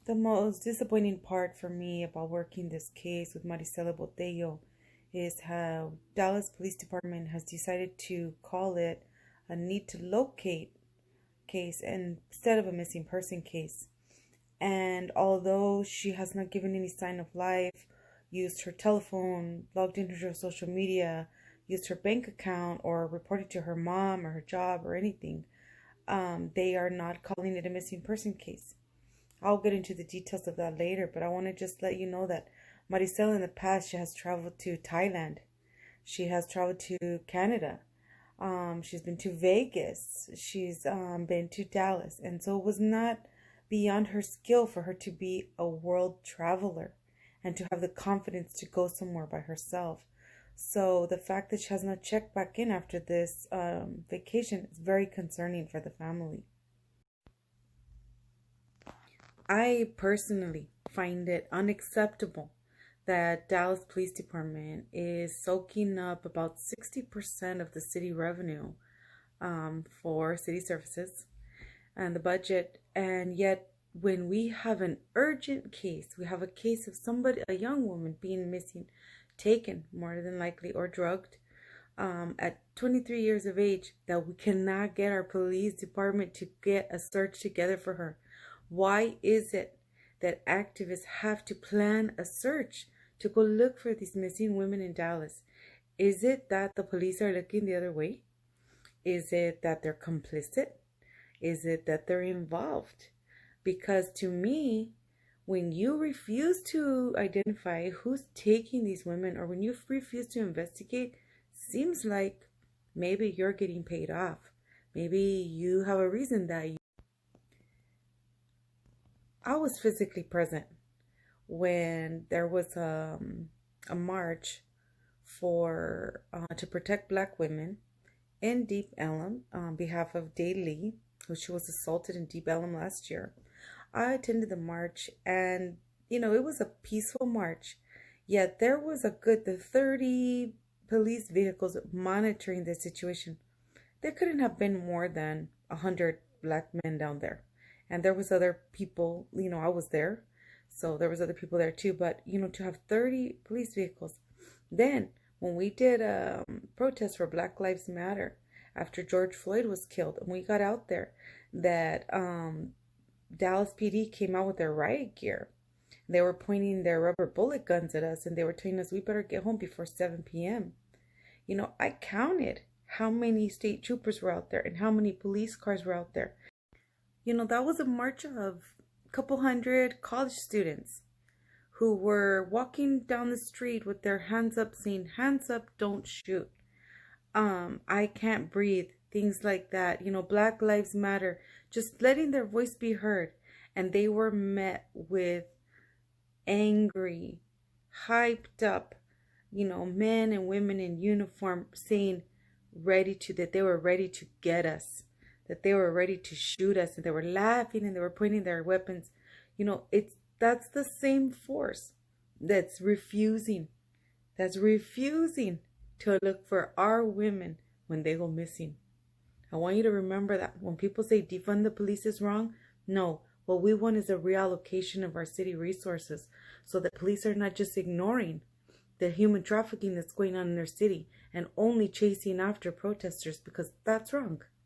The most disappointing part for me about working this case with Maricela Botello is how Dallas Police Department has decided to call it a need to locate case instead of a missing person case. And although she has not given any sign of life, used her telephone, logged into her social media, used her bank account, or reported to her mom or her job or anything, they are not calling it a missing person case. I'll get into the details of that later, but I want to just let you know that Maricel in the past, she has traveled to Thailand. She has traveled to Canada. She's been to Vegas. She's been to Dallas. And so it was not beyond her skill for her to be a world traveler and to have the confidence to go somewhere by herself. So the fact that she has not checked back in after this vacation is very concerning for the family. I personally find it unacceptable that Dallas Police Department is soaking up about 60% of the city revenue for city services and the budget. And yet, when we have an urgent case, we have a case of somebody, a young woman being missing, taken more than likely, or drugged at 23 years of age, that we cannot get our police department to get a search together for her. Why is it that activists have to plan a search to go look for these missing women in Dallas? Is it that the police are looking the other way? Is it that they're complicit? Is it that they're involved? Because to me, when you refuse to identify who's taking these women, or when you refuse to investigate, seems like maybe you're getting paid off. Maybe you have a reason that I was physically present when there was a march for to protect Black women in Deep Ellum on behalf of Day Lee, who was assaulted in Deep Ellum last year. I attended the march, and it was a peaceful march. Yet there was a good 30 police vehicles monitoring the situation. There couldn't have been more than 100 Black men down there. And there was other people, I was there. So there was other people there too. But, to have 30 police vehicles. Then, when we did a protest for Black Lives Matter, after George Floyd was killed, and we got out there, that Dallas PD came out with their riot gear. They were pointing their rubber bullet guns at us, and they were telling us we better get home before 7 p.m. I counted how many state troopers were out there and how many police cars were out there. That was a march of a couple hundred college students who were walking down the street with their hands up saying, "Hands up, don't shoot." I can't breathe. Things like that. Black Lives Matter. Just letting their voice be heard. And they were met with angry, hyped up, men and women in uniform saying that they were ready to get us, that they were ready to shoot us, and they were laughing and they were pointing their weapons. That's the same force that's refusing to look for our women when they go missing. I want you to remember that when people say defund the police is wrong, no, what we want is a reallocation of our city resources so that police are not just ignoring the human trafficking that's going on in their city and only chasing after protesters, because that's wrong.